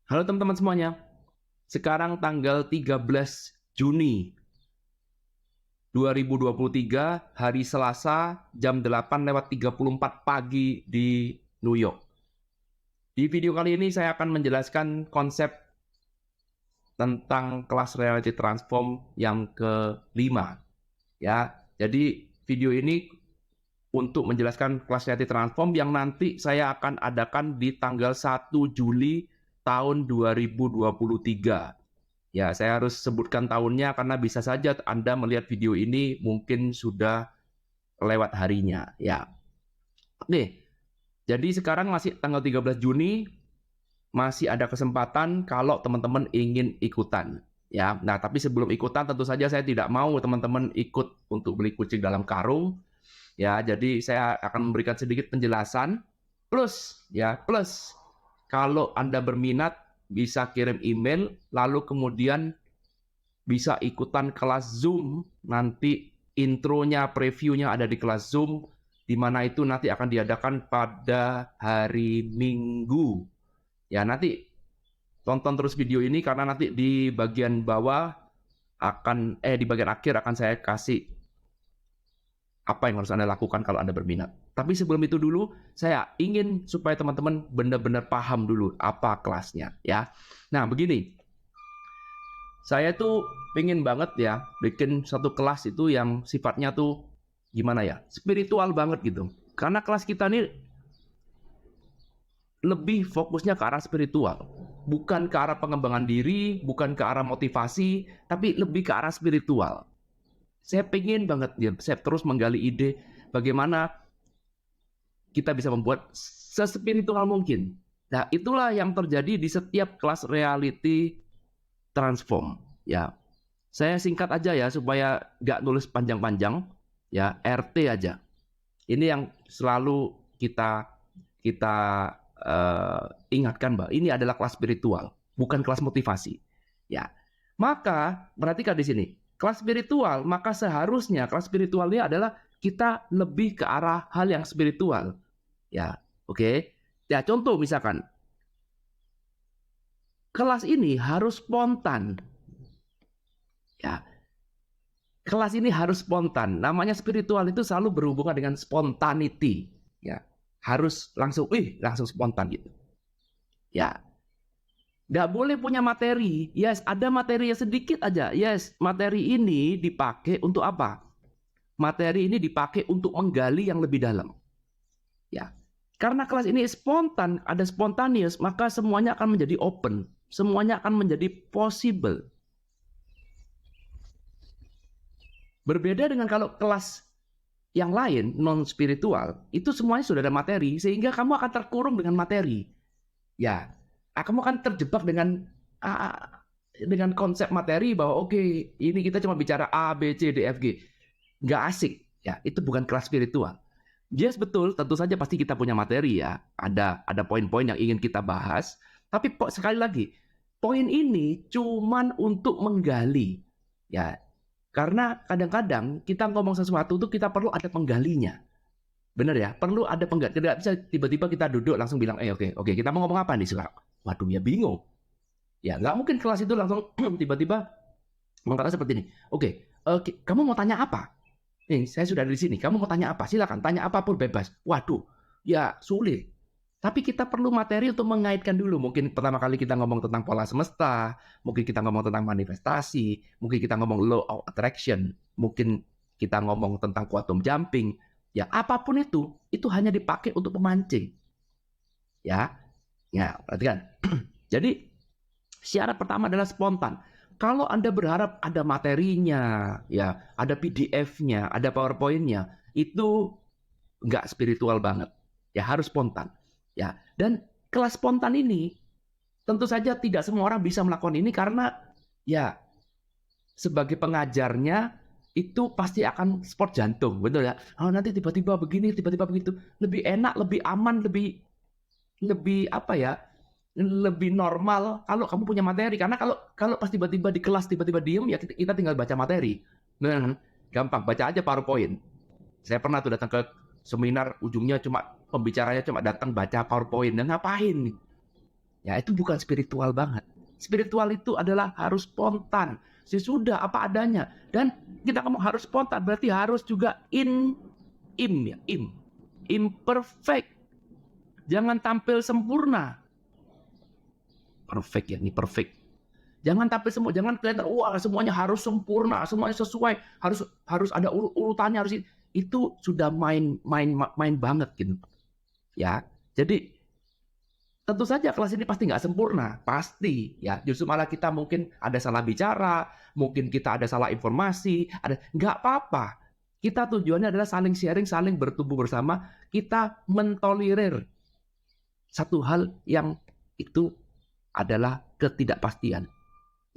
Halo teman-teman semuanya. Sekarang tanggal 13 Juni 2023, hari Selasa, jam 8:34 pagi di New York. Di video kali ini saya akan menjelaskan konsep tentang kelas reality transform yang kelima. Ya, jadi video ini untuk menjelaskan kelas reality transform yang nanti saya akan adakan di tanggal 1 Juli tahun 2023. Ya, saya harus sebutkan tahunnya karena bisa saja Anda melihat video ini mungkin sudah lewat harinya. Ya, oke. Jadi sekarang masih tanggal 13 Juni, masih ada kesempatan kalau teman-teman ingin ikutan. Ya, nah tapi sebelum ikutan tentu saja saya tidak mau teman-teman ikut untuk beli kucing dalam karung. Ya, jadi saya akan memberikan sedikit penjelasan. Plus, kalau Anda berminat bisa kirim email, lalu kemudian bisa ikutan kelas Zoom. Nanti intronya, previewnya ada di kelas Zoom, di mana itu nanti akan diadakan pada hari Minggu. Ya, nanti tonton terus video ini karena nanti di bagian bawah di bagian akhir akan saya kasih apa yang harus Anda lakukan kalau Anda berminat. Tapi sebelum itu dulu, saya ingin supaya teman-teman benar-benar paham dulu apa kelasnya, ya. Nah, begini. Saya tuh pengen banget ya bikin satu kelas itu yang sifatnya tuh gimana ya, spiritual banget gitu. Karena kelas kita ini lebih fokusnya ke arah spiritual. Bukan ke arah pengembangan diri, bukan ke arah motivasi, tapi lebih ke arah spiritual. Saya pengen banget ya, saya terus menggali ide bagaimana kita bisa membuat sespiritual mungkin. Nah, itulah yang terjadi di setiap kelas reality transform. Ya, saya singkat aja ya supaya nggak nulis panjang-panjang. Ya, RT aja. Ini yang selalu kita kita ingatkan, Mbak. Ini adalah kelas spiritual, bukan kelas motivasi. Ya, maka perhatikan di sini. Kelas spiritual, maka seharusnya kelas spiritualnya adalah kita lebih ke arah hal yang spiritual. Ya, oke. Ya, contoh misalkan kelas ini harus spontan. Ya, kelas ini harus spontan. Namanya spiritual itu selalu berhubungan dengan spontaneity. Ya, harus langsung spontan gitu. Ya, nggak boleh punya materi. Yes, ada materi yang sedikit aja. Yes, materi ini dipakai untuk apa? Materi ini dipakai untuk menggali yang lebih dalam. Ya, karena kelas ini spontan, ada spontaneous, maka semuanya akan menjadi open. Semuanya akan menjadi possible. Berbeda dengan kalau kelas yang lain, non-spiritual, itu semuanya sudah ada materi, sehingga kamu akan terkurung dengan materi. Ya, kamu akan terjebak dengan konsep materi bahwa oke, ini kita cuma bicara A, B, C, D, F, G. Nggak asik. Ya, itu bukan kelas spiritual. Yes, betul, tentu saja pasti kita punya materi ya. Ada poin-poin yang ingin kita bahas. Tapi sekali lagi, poin ini cuman untuk menggali. Ya, karena kadang-kadang kita ngomong sesuatu tuh kita perlu ada penggalinya. Bener ya? Perlu ada penggali. Tidak bisa tiba-tiba kita duduk langsung bilang, oke, kita mau ngomong apa nih sekarang? Waduh, ya bingung. Ya, nggak mungkin kelas itu langsung tiba-tiba mengatakan seperti ini. Oke, kamu mau tanya apa? Nih, saya sudah ada di sini. Kamu mau tanya apa? Silakan, tanya apapun bebas. Waduh, ya sulit. Tapi kita perlu materi untuk mengaitkan dulu. Mungkin pertama kali kita ngomong tentang pola semesta, mungkin kita ngomong tentang manifestasi, mungkin kita ngomong law of attraction, mungkin kita ngomong tentang quantum jumping. Ya, apapun itu hanya dipakai untuk pemancing. Ya, perhatikan. Jadi, syarat pertama adalah spontan. Kalau Anda berharap ada materinya, ya, ada PDF-nya, ada PowerPoint-nya, itu nggak spiritual banget. Ya, harus spontan. Ya, dan kelas spontan ini tentu saja tidak semua orang bisa melakukan ini karena ya sebagai pengajarnya itu pasti akan sport jantung, betul ya? Oh, nanti tiba-tiba begini, tiba-tiba begitu. Lebih enak, lebih aman, lebih apa ya? Lebih normal kalau kamu punya materi. Karena kalau pas tiba-tiba di kelas tiba-tiba diem ya kita tinggal baca materi. Nah, gampang baca aja PowerPoint. Saya pernah tuh datang ke seminar ujungnya cuma pembicaranya cuma datang baca PowerPoint dan ngapain? Ya, itu bukan spiritual banget. Spiritual itu adalah harus spontan, sesudah apa adanya. Dan kita ngomong harus spontan, berarti harus juga imperfect. Jangan tampil sempurna. Perfect ya, ini perfect. Jangan tampil semua, jangan kelihatan wah semuanya harus sempurna, semuanya sesuai, harus ada urutannya, harus itu sudah main banget gitu. Ya. Jadi tentu saja kelas ini pasti nggak sempurna, pasti ya. Justru malah kita mungkin ada salah bicara, mungkin kita ada salah informasi, nggak apa-apa. Kita tujuannya adalah saling sharing, saling bertumbuh bersama. Kita mentolerir satu hal yang itu adalah ketidakpastian.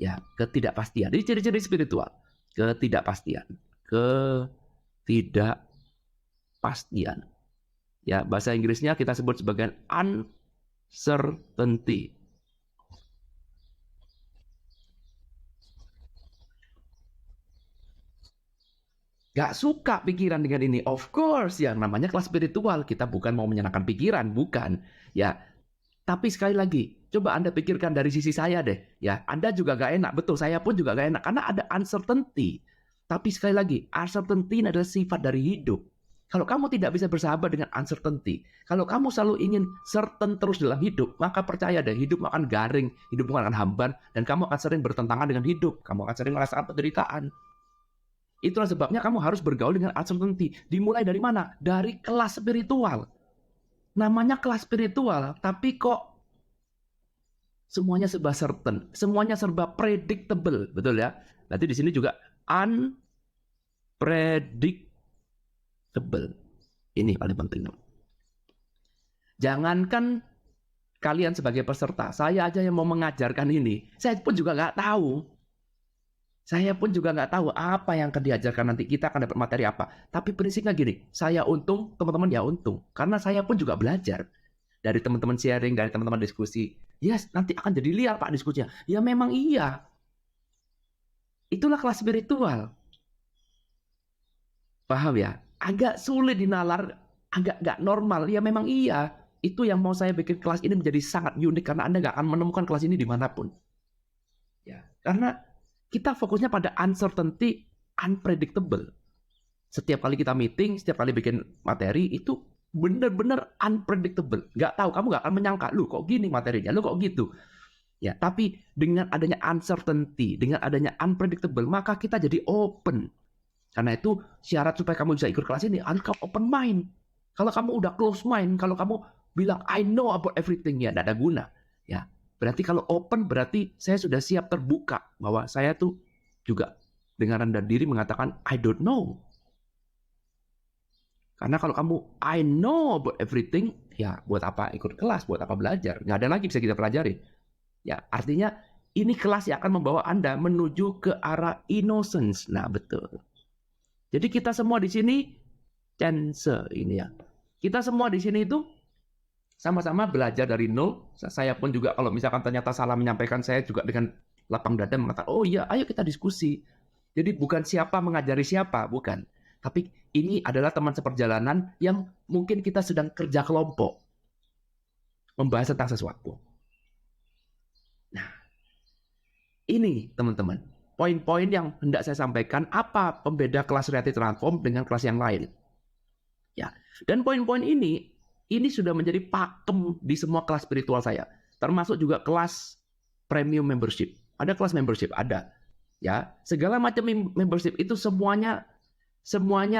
Ya, ketidakpastian. Ini ciri-ciri spiritual. Ketidakpastian. Ketidakpastian. Ya, bahasa Inggrisnya kita sebut sebagai uncertainty. Gak suka pikiran dengan ini. Of course, yang namanya kelas spiritual. Kita bukan mau menyenangkan pikiran, bukan. Ya, tapi sekali lagi, coba Anda pikirkan dari sisi saya deh. Ya, Anda juga gak enak. Betul, saya pun juga gak enak. Karena ada uncertainty. Tapi sekali lagi, uncertainty adalah sifat dari hidup. Kalau kamu tidak bisa bersahabat dengan uncertainty, kalau kamu selalu ingin certain terus dalam hidup, maka percaya deh, hidup akan garing, hidup akan hambar, dan kamu akan sering bertentangan dengan hidup. Kamu akan sering merasakan penderitaan. Itulah sebabnya kamu harus bergaul dengan uncertainty. Dimulai dari mana? Dari kelas spiritual. Namanya kelas spiritual, tapi kok semuanya serba certain, semuanya serba predictable, betul ya? Nanti di sini juga unpredictable. Ini paling penting. Jangankan kalian sebagai peserta, saya aja yang mau mengajarkan ini, saya pun juga nggak tahu. Saya pun juga nggak tahu apa yang akan diajarkan nanti, kita akan dapat materi apa. Tapi prinsipnya gini, saya untung, teman-teman ya untung. Karena saya pun juga belajar. Dari teman-teman sharing, dari teman-teman diskusi. Yes, nanti akan jadi liar Pak diskusinya. Ya memang iya. Itulah kelas spiritual. Paham ya? Agak sulit dinalar, agak nggak normal. Ya memang iya. Itu yang mau saya bikin kelas ini menjadi sangat unik. Karena Anda nggak akan menemukan kelas ini dimanapun. Ya, karena kita fokusnya pada uncertainty, unpredictable. Setiap kali kita meeting, setiap kali bikin materi, itu benar-benar unpredictable. Nggak tahu, kamu nggak akan menyangka, lu kok gini materinya, lu kok gitu. Ya, tapi dengan adanya uncertainty, dengan adanya unpredictable, maka kita jadi open. Karena itu syarat supaya kamu bisa ikut kelas ini, harus kamu open mind. Kalau kamu udah close mind, kalau kamu bilang I know about everything, ya tidak ada guna. Ya, berarti kalau open berarti saya sudah siap terbuka bahwa saya tuh juga dengan rendah diri mengatakan I don't know. Karena kalau kamu I know about everything, ya buat apa ikut kelas, buat apa belajar? Nggak ada lagi bisa kita pelajari. Ya, artinya ini kelas yang akan membawa Anda menuju ke arah innocence. Nah, betul. Jadi kita semua di sini chance ini ya. Kita semua di sini itu sama-sama belajar dari nol. Saya pun juga kalau misalkan ternyata salah menyampaikan, saya juga dengan lapang dada mengatakan, oh iya, ayo kita diskusi. Jadi bukan siapa mengajari siapa, bukan. Tapi ini adalah teman seperjalanan yang mungkin kita sedang kerja kelompok. Membahas tentang sesuatu. Nah, ini teman-teman. Poin-poin yang hendak saya sampaikan, apa pembeda kelas Reality Transform dengan kelas yang lain. Ya, dan poin-poin ini sudah menjadi pakem di semua kelas spiritual saya. Termasuk juga kelas premium membership. Ada kelas membership, ada. Ya, segala macam membership itu semuanya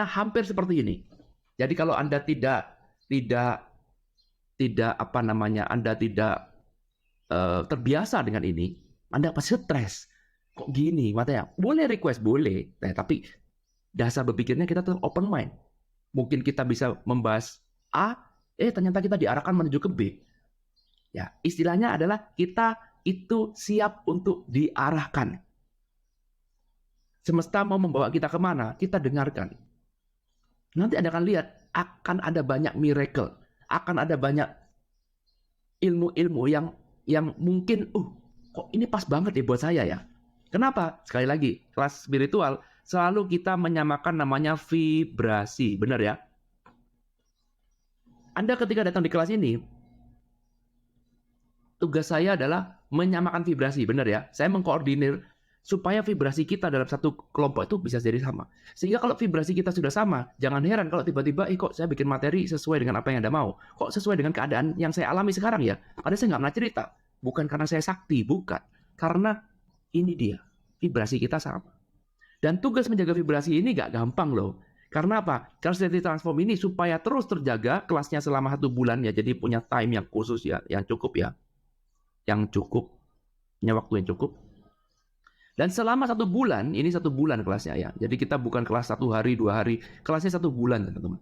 hampir seperti ini. Jadi kalau Anda tidak apa namanya, Anda tidak terbiasa dengan ini, Anda pasti stres. Kok gini, matanya? Boleh request, boleh. Nah, tapi dasar berpikirnya kita tetap open mind. Mungkin kita bisa membahas A, ternyata kita diarahkan menuju ke B. Ya, istilahnya adalah kita itu siap untuk diarahkan. Semesta mau membawa kita kemana, kita dengarkan. Nanti Anda akan lihat, akan ada banyak miracle. Akan ada banyak ilmu-ilmu yang mungkin, kok ini pas banget ya buat saya ya. Kenapa? Sekali lagi, kelas spiritual selalu kita menyamakan namanya vibrasi. Benar ya? Anda ketika datang di kelas ini, tugas saya adalah menyamakan vibrasi, benar ya? Saya mengkoordinir supaya vibrasi kita dalam satu kelompok itu bisa jadi sama. Sehingga kalau vibrasi kita sudah sama, jangan heran kalau tiba-tiba, kok saya bikin materi sesuai dengan apa yang Anda mau. Kok sesuai dengan keadaan yang saya alami sekarang ya? Padahal saya nggak pernah cerita. Bukan karena saya sakti, bukan. Karena ini dia, vibrasi kita sama. Dan tugas menjaga vibrasi ini nggak gampang loh. Karena apa? Clarity Transform ini supaya terus terjaga kelasnya selama 1 bulan ya. Jadi punya time yang khusus ya, yang cukup ya. Yang cukup, punya waktu yang cukup. Dan selama 1 bulan, ini 1 bulan kelasnya ya. Jadi kita bukan kelas 1 hari, 2 hari, kelasnya 1 bulan teman-teman.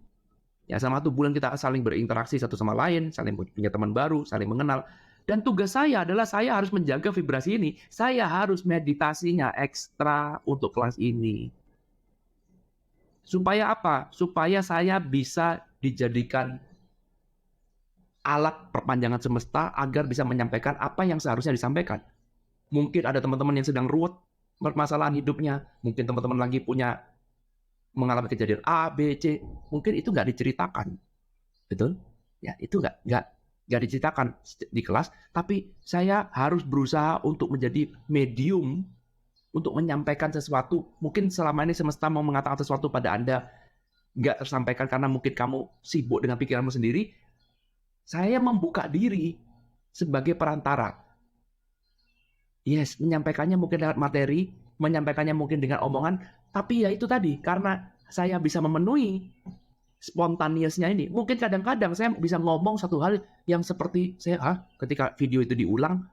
Ya selama 1 bulan kita saling berinteraksi satu sama lain, saling punya teman baru, saling mengenal. Dan tugas saya adalah saya harus menjaga vibrasi ini. Saya harus meditasinya ekstra untuk kelas ini. Supaya apa? Supaya saya bisa dijadikan alat perpanjangan semesta agar bisa menyampaikan apa yang seharusnya disampaikan. Mungkin ada teman-teman yang sedang ruwet permasalahan hidupnya, mungkin teman-teman lagi punya mengalami kejadian A, B, C, mungkin itu nggak diceritakan, betul? Ya itu nggak diceritakan di kelas, tapi saya harus berusaha untuk menjadi medium untuk menyampaikan sesuatu. Mungkin selama ini semesta mau mengatakan sesuatu pada Anda nggak tersampaikan karena mungkin kamu sibuk dengan pikiranmu sendiri. Saya membuka diri sebagai perantara. Yes, menyampaikannya mungkin lewat materi, menyampaikannya mungkin dengan omongan, tapi ya itu tadi, karena saya bisa memenuhi spontaneousnya ini. Mungkin kadang-kadang saya bisa ngomong satu hal yang seperti ketika video itu diulang,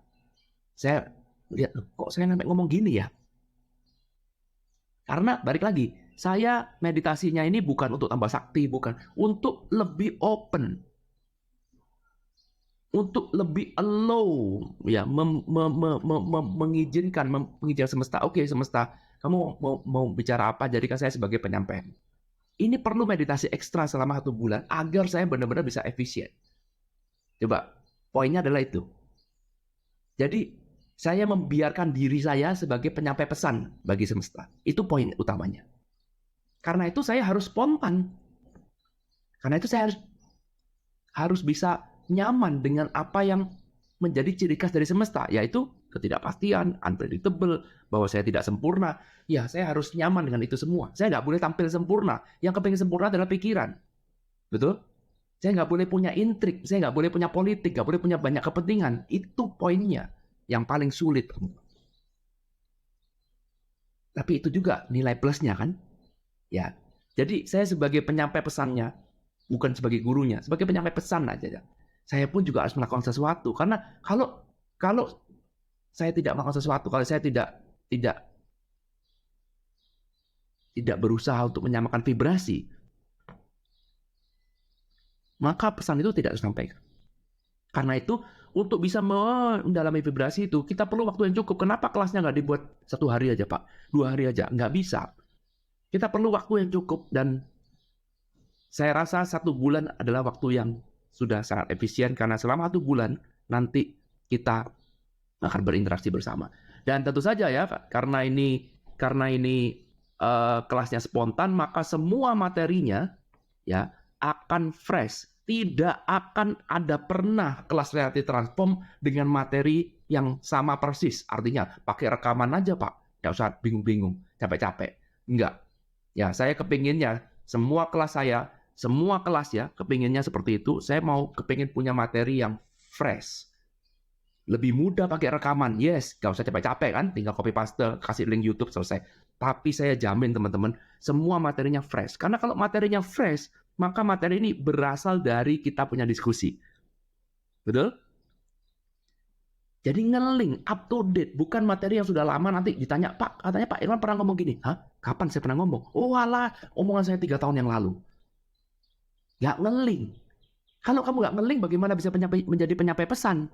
saya lihat, kok saya sampai ngomong gini ya? Karena balik lagi, saya meditasinya ini bukan untuk tambah sakti, bukan. Untuk lebih open. Untuk lebih allow, ya, mengizinkan semesta. Oke, semesta, kamu mau bicara apa? Jadikan saya sebagai penyampaian. Ini perlu meditasi ekstra selama 1 bulan agar saya benar-benar bisa efisien. Coba, poinnya adalah itu. Jadi, saya membiarkan diri saya sebagai penyampai pesan bagi semesta. Itu poin utamanya. Karena itu saya harus spontan. Karena itu saya harus bisa nyaman dengan apa yang menjadi ciri khas dari semesta, yaitu ketidakpastian, unpredictable, bahwa saya tidak sempurna. Ya, saya harus nyaman dengan itu semua. Saya nggak boleh tampil sempurna. Yang kepingin sempurna adalah pikiran. Betul? Saya nggak boleh punya intrik, saya nggak boleh punya politik, nggak boleh punya banyak kepentingan. Itu poinnya yang paling sulit. Tapi itu juga nilai plusnya kan? Ya. Jadi saya sebagai penyampai pesannya, bukan sebagai gurunya, sebagai penyampai pesan aja. Saya pun juga harus melakukan sesuatu, karena kalau saya tidak melakukan sesuatu, kalau saya tidak berusaha untuk menyamakan vibrasi, maka pesan itu tidak tersampaikan. Karena itu untuk bisa mendalami vibrasi itu kita perlu waktu yang cukup. Kenapa kelasnya nggak dibuat 1 hari aja Pak, 2 hari aja? Nggak bisa. Kita perlu waktu yang cukup, dan saya rasa 1 bulan adalah waktu yang sudah sangat efisien, karena selama 1 bulan nanti kita akan berinteraksi bersama. Dan tentu saja ya, karena ini kelasnya spontan, maka semua materinya ya akan fresh. Tidak akan ada pernah kelas Reality Transform dengan materi yang sama persis. Artinya pakai rekaman aja Pak, nggak usah bingung-bingung, capek-capek. Enggak. Ya, saya kepinginnya semua kelas ya, kepinginnya seperti itu. Saya mau kepingin punya materi yang fresh. Lebih mudah pakai rekaman. Yes, gak usah capek-capek kan. Tinggal copy paste, kasih link YouTube, selesai. Tapi saya jamin teman-teman, semua materinya fresh. Karena kalau materinya fresh, maka materi ini berasal dari kita punya diskusi. Betul? Jadi ngeling, up to date. Bukan materi yang sudah lama nanti ditanya, Pak, katanya Pak Irwan pernah ngomong gini. Hah? Kapan saya pernah ngomong? Oh alah, omongan saya 3 tahun yang lalu. Nggak ngeling. Kalau kamu nggak ngeling, bagaimana bisa menjadi penyampai pesan?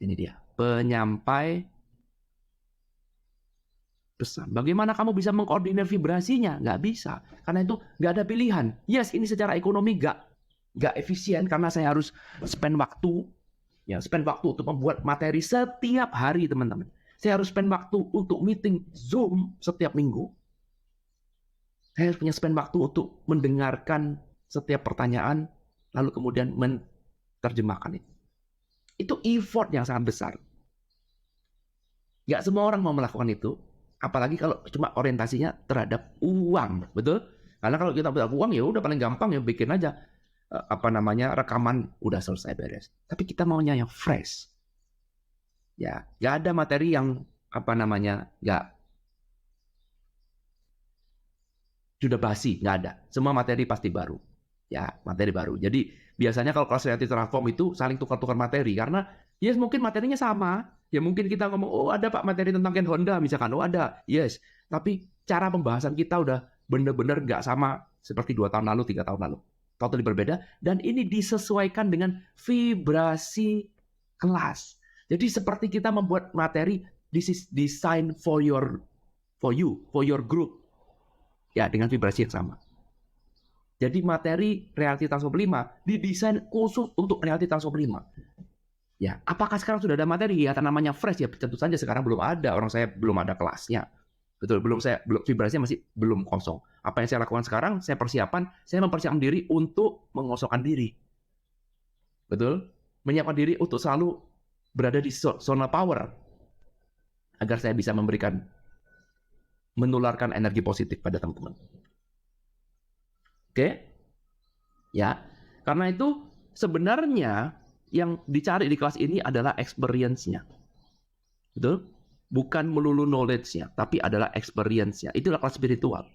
Ini dia, penyampai pesan. Bagaimana kamu bisa mengkoordinir vibrasinya? Nggak bisa. Karena itu nggak ada pilihan. Yes, ini secara ekonomi nggak efisien, karena saya harus spend waktu untuk membuat materi setiap hari, teman-teman. Saya harus spend waktu untuk meeting Zoom setiap minggu. Saya harus punya spend waktu untuk mendengarkan setiap pertanyaan, lalu kemudian menerjemahkan itu. Itu effort yang sangat besar. Nggak semua orang mau melakukan itu, apalagi kalau cuma orientasinya terhadap uang, betul? Karena kalau kita punya uang ya udah paling gampang ya bikin aja rekaman udah selesai beres. Tapi kita maunya yang fresh. Ya, nggak ada materi yang nggak sudah basi, nggak ada. Semua materi pasti baru. Ya, materi baru. Jadi biasanya kalau kelas Reality Transform itu saling tukar-tukar materi karena yes mungkin materinya sama. Ya mungkin kita ngomong, oh ada Pak materi tentang Ken Honda misalkan, oh ada, yes. Tapi cara pembahasan kita udah bener-bener nggak sama seperti 2 tahun lalu, 3 tahun lalu. Totally berbeda dan ini disesuaikan dengan vibrasi kelas. Jadi seperti kita membuat materi, this is designed for you, for your group. Ya, dengan vibrasi yang sama. Jadi materi Reality Transform 5 didesain khusus untuk Reality Transform 5. Ya, apakah sekarang sudah ada materi? Ya, namanya fresh ya, tentu saja sekarang belum ada. Orang saya belum ada kelasnya. Betul, vibrasinya masih belum kosong. Apa yang saya lakukan sekarang, saya mempersiapkan diri untuk mengosongkan diri. Betul? Menyiapkan diri untuk selalu berada di zona power agar saya bisa menularkan energi positif pada teman-teman. Oke? Ya. Karena itu sebenarnya yang dicari di kelas ini adalah experience-nya. Betul? Bukan melulu knowledge-nya, tapi adalah experience-nya. Itulah kelas spiritual.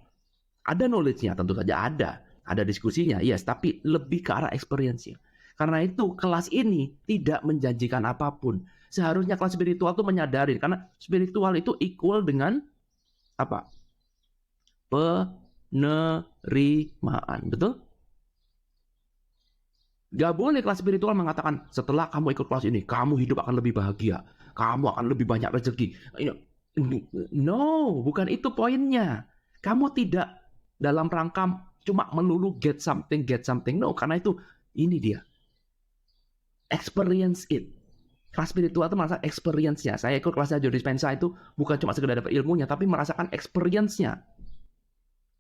Ada knowledge-nya, tentu saja ada. Ada diskusinya, yes, tapi lebih ke arah experience-nya. Karena itu kelas ini tidak menjanjikan apapun. Seharusnya kelas spiritual itu menyadari, karena spiritual itu equal dengan apa? Penerimaan, betul? Gak boleh kelas spiritual mengatakan setelah kamu ikut kelas ini, kamu hidup akan lebih bahagia, kamu akan lebih banyak rezeki. No, bukan itu poinnya. Kamu tidak dalam rangka cuma melulu get something. No, karena itu ini dia. Experience it. Kelas spiritual itu merasa experience-nya. Saya ikut kelasnya Joe Dispenza itu bukan cuma sekedar dapat ilmunya, tapi merasakan experience-nya.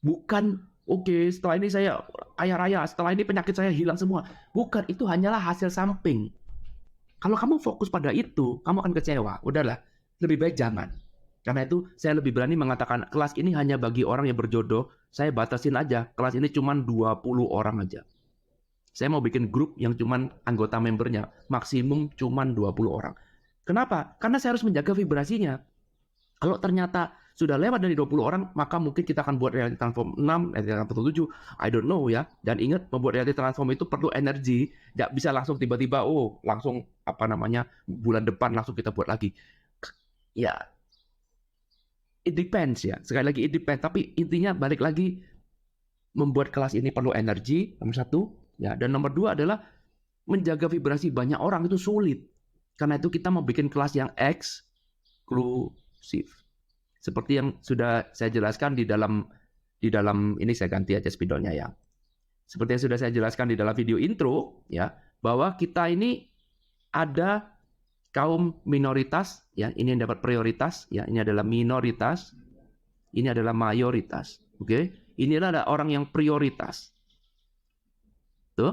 Bukan oke, setelah ini saya kaya raya, setelah ini penyakit saya hilang semua. Bukan, itu hanyalah hasil samping. Kalau kamu fokus pada itu, kamu akan kecewa. Udahlah, lebih baik jangan. Karena itu, saya lebih berani mengatakan, kelas ini hanya bagi orang yang berjodoh. Saya batasin aja, kelas ini cuma 20 orang aja. Saya mau bikin grup yang cuma anggota membernya, maksimum cuma 20 orang. Kenapa? Karena saya harus menjaga vibrasinya. Kalau ternyata sudah lewat dari 20 orang, maka mungkin kita akan buat Reality Transform 6, Reality Transform 7, I don't know ya. Dan ingat, membuat Reality Transform itu perlu energi, nggak bisa langsung tiba-tiba, langsung bulan depan langsung kita buat lagi. Ya, it depends ya. Sekali lagi it depends, tapi intinya balik lagi, membuat kelas ini perlu energi, nomor 1. Ya, dan nomor 2 adalah menjaga vibrasi banyak orang itu sulit. Karena itu kita mau bikin kelas yang eksklusif. Seperti yang sudah saya jelaskan di dalam ini saya ganti aja spidolnya ya. Seperti yang sudah saya jelaskan di dalam video intro ya, bahwa kita ini ada kaum minoritas ya, ini yang dapat prioritas ya, ini adalah minoritas, ini adalah mayoritas. Oke? Ini adalah orang yang prioritas. Tuh.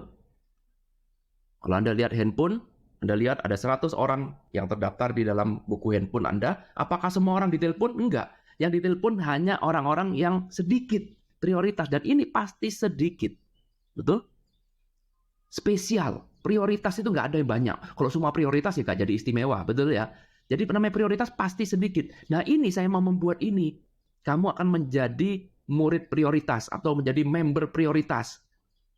Kalau Anda lihat handphone, Anda lihat ada 100 orang yang terdaftar di dalam buku handphone Anda. Apakah semua orang ditelepon? Enggak. Yang ditelepon hanya orang-orang yang sedikit prioritas. Dan ini pasti sedikit. Betul? Spesial. Prioritas itu nggak ada yang banyak. Kalau semua prioritas ya nggak jadi istimewa. Betul ya? Jadi namanya prioritas pasti sedikit. Nah ini saya mau membuat ini. Kamu akan menjadi murid prioritas atau menjadi member prioritas.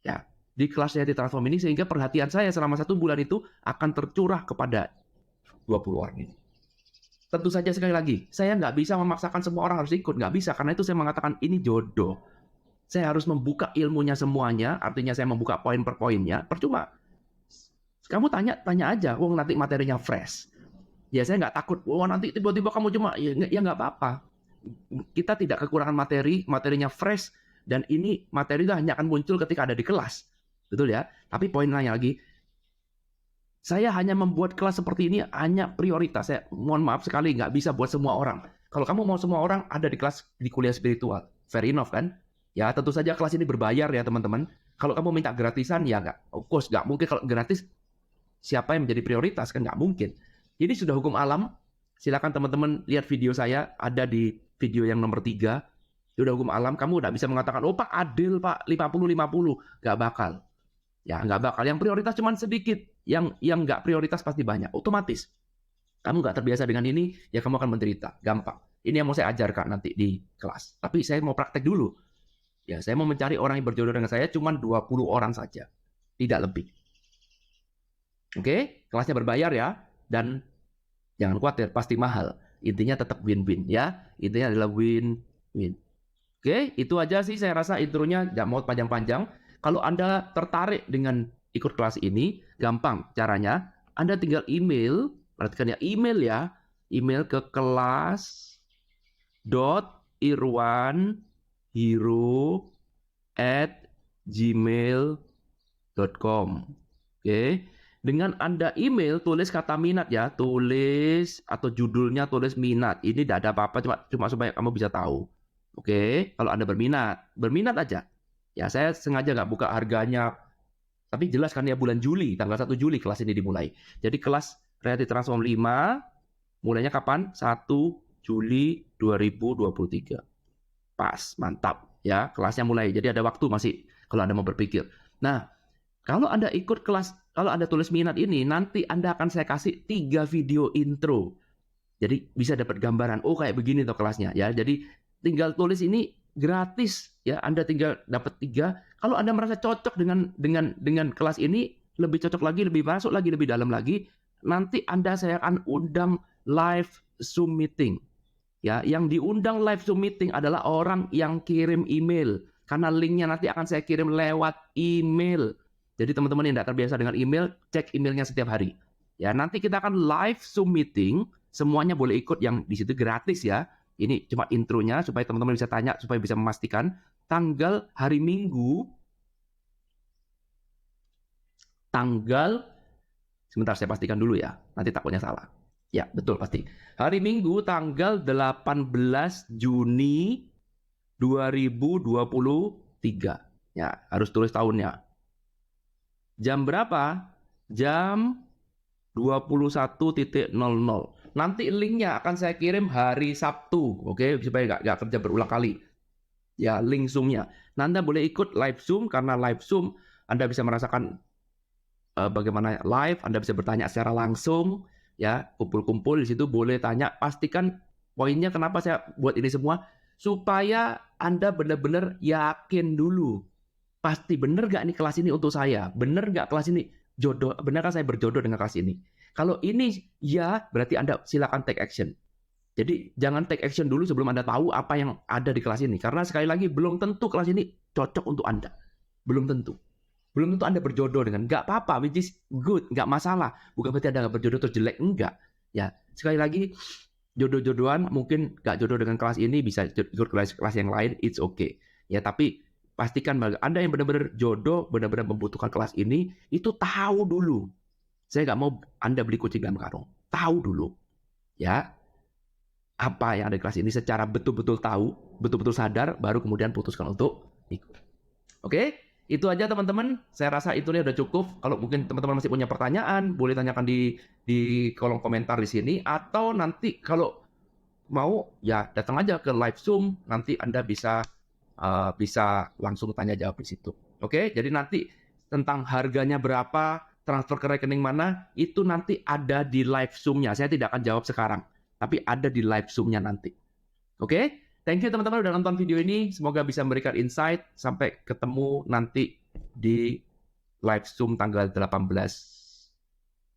Ya. Di kelas Reality Transform ini, sehingga perhatian saya selama 1 bulan itu akan tercurah kepada 20 orang ini. Tentu saja sekali lagi, saya nggak bisa memaksakan semua orang harus ikut, nggak bisa, karena itu saya mengatakan ini jodoh. Saya harus membuka ilmunya semuanya, artinya saya membuka poin per poinnya, percuma. Kamu tanya aja, nanti materinya fresh. Ya saya nggak takut, nanti tiba-tiba kamu cuma, ya nggak apa-apa. Kita tidak kekurangan materinya fresh, dan ini materi itu hanya akan muncul ketika ada di kelas. Betul ya? Tapi poin lain lagi, saya hanya membuat kelas seperti ini hanya prioritas. Saya mohon maaf sekali nggak bisa buat semua orang. Kalau kamu mau semua orang ada di kelas di kuliah spiritual, fair enough kan? Ya tentu saja kelas ini berbayar ya teman-teman. Kalau kamu minta gratisan ya nggak, of course nggak mungkin kalau gratis. siapa yang menjadi prioritas, kan nggak mungkin. Ini sudah hukum alam. Silakan teman-teman lihat video saya, ada di video yang nomor 3. Sudah hukum alam, kamu nggak bisa mengatakan, oh Pak adil Pak, 50-50. Nggak bakal. Ya nggak bakal. Yang prioritas cuma sedikit, yang nggak prioritas pasti banyak. Otomatis. Kamu nggak terbiasa dengan ini, ya kamu akan menderita. Gampang. Ini yang mau saya ajarkan nanti di kelas. Tapi saya mau praktek dulu. Ya, saya mau mencari orang yang berjodoh dengan saya cuma 20 orang saja. Tidak lebih. Oke, kelasnya berbayar ya. Dan jangan khawatir, pasti mahal. Intinya tetap win-win ya. Intinya adalah win-win. Oke, itu aja sih saya rasa intronya, nggak mau panjang-panjang. Kalau Anda tertarik dengan ikut kelas ini, gampang caranya. Anda tinggal email, perhatikan ya, email ke kelas.irwanhero@gmail.com. Oke. Dengan Anda email, tulis kata minat ya, tulis atau judulnya tulis minat. Ini tidak ada apa-apa, cuma supaya kamu bisa tahu. Oke, kalau Anda berminat aja. Ya, saya sengaja nggak buka harganya, tapi jelas kan ya bulan Juli, tanggal 1 Juli kelas ini dimulai. Jadi kelas Reality Transform 5, mulainya kapan? 1 Juli 2023. Pas, mantap. Ya, kelasnya mulai. Jadi ada waktu masih kalau Anda mau berpikir. Nah, kalau Anda ikut kelas, kalau Anda tulis minat ini, nanti Anda akan saya kasih 3 video intro. Jadi bisa dapat gambaran, oh kayak begini tuh kelasnya ya. Jadi tinggal tulis ini gratis ya. Anda tinggal dapat 3. Kalau Anda merasa cocok dengan kelas ini, lebih cocok lagi, lebih masuk lagi, lebih dalam lagi, nanti saya akan undang live Zoom meeting. Ya, yang diundang live Zoom meeting adalah orang yang kirim email. Karena linknya nanti akan saya kirim lewat email. Jadi teman-teman yang tidak terbiasa dengan email, cek emailnya setiap hari. Ya, nanti kita akan live Zoom meeting, semuanya boleh ikut yang di situ gratis ya. Ini cuma intronya supaya teman-teman bisa tanya, supaya bisa memastikan tanggal hari Minggu, sebentar saya pastikan dulu ya, nanti takutnya salah. Ya, betul pasti. Hari Minggu tanggal 18 Juni 2023. Ya, harus tulis tahunnya. Jam berapa? Jam 21.00. Nanti linknya akan saya kirim hari Sabtu, oke? Supaya nggak kerja berulang kali. Ya, link Zoom-nya. Anda boleh ikut live Zoom, karena live Zoom Anda bisa merasakan bagaimana live, Anda bisa bertanya secara langsung, ya, kumpul-kumpul di situ boleh tanya. Pastikan poinnya kenapa saya buat ini semua, supaya Anda benar-benar yakin dulu. Pasti benar nggak nih kelas ini untuk saya? Benar nggak kelas ini jodoh? Benarkah saya berjodoh dengan kelas ini? Kalau ini ya, berarti Anda silakan take action. Jadi jangan take action dulu sebelum Anda tahu apa yang ada di kelas ini. Karena sekali lagi belum tentu kelas ini cocok untuk Anda. Belum tentu. Belum tentu Anda berjodoh dengan. Nggak apa-apa, which is good, nggak masalah. Bukan berarti Anda nggak berjodoh terus jelek, enggak. Ya, sekali lagi jodoh-jodohan mungkin nggak jodoh dengan kelas ini, bisa ikut kelas yang lain, it's okay. Ya, tapi pastikan bahwa Anda yang benar-benar jodoh, benar-benar membutuhkan kelas ini, itu tahu dulu. Saya nggak mau Anda beli kucing dalam karung. Tahu dulu. Ya, apa yang ada di kelas ini secara betul-betul tahu, betul-betul sadar, baru kemudian putuskan untuk ikut. Oke? Itu aja teman-teman. Saya rasa itu udah cukup. Kalau mungkin teman-teman masih punya pertanyaan, boleh tanyakan di kolom komentar di sini. Atau nanti kalau mau, ya datang aja ke live Zoom. Nanti Anda bisa langsung tanya jawab di situ. Oke, jadi nanti tentang harganya berapa, transfer ke rekening mana, itu nanti ada di live Zoom-nya. Saya tidak akan jawab sekarang, tapi ada di live Zoom-nya nanti. Oke, thank you teman-teman udah nonton video ini. Semoga bisa memberikan insight. Sampai ketemu nanti di live Zoom tanggal 18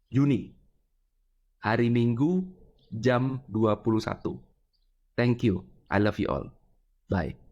Juni. Hari Minggu jam 21. Thank you. I love you all. Bye.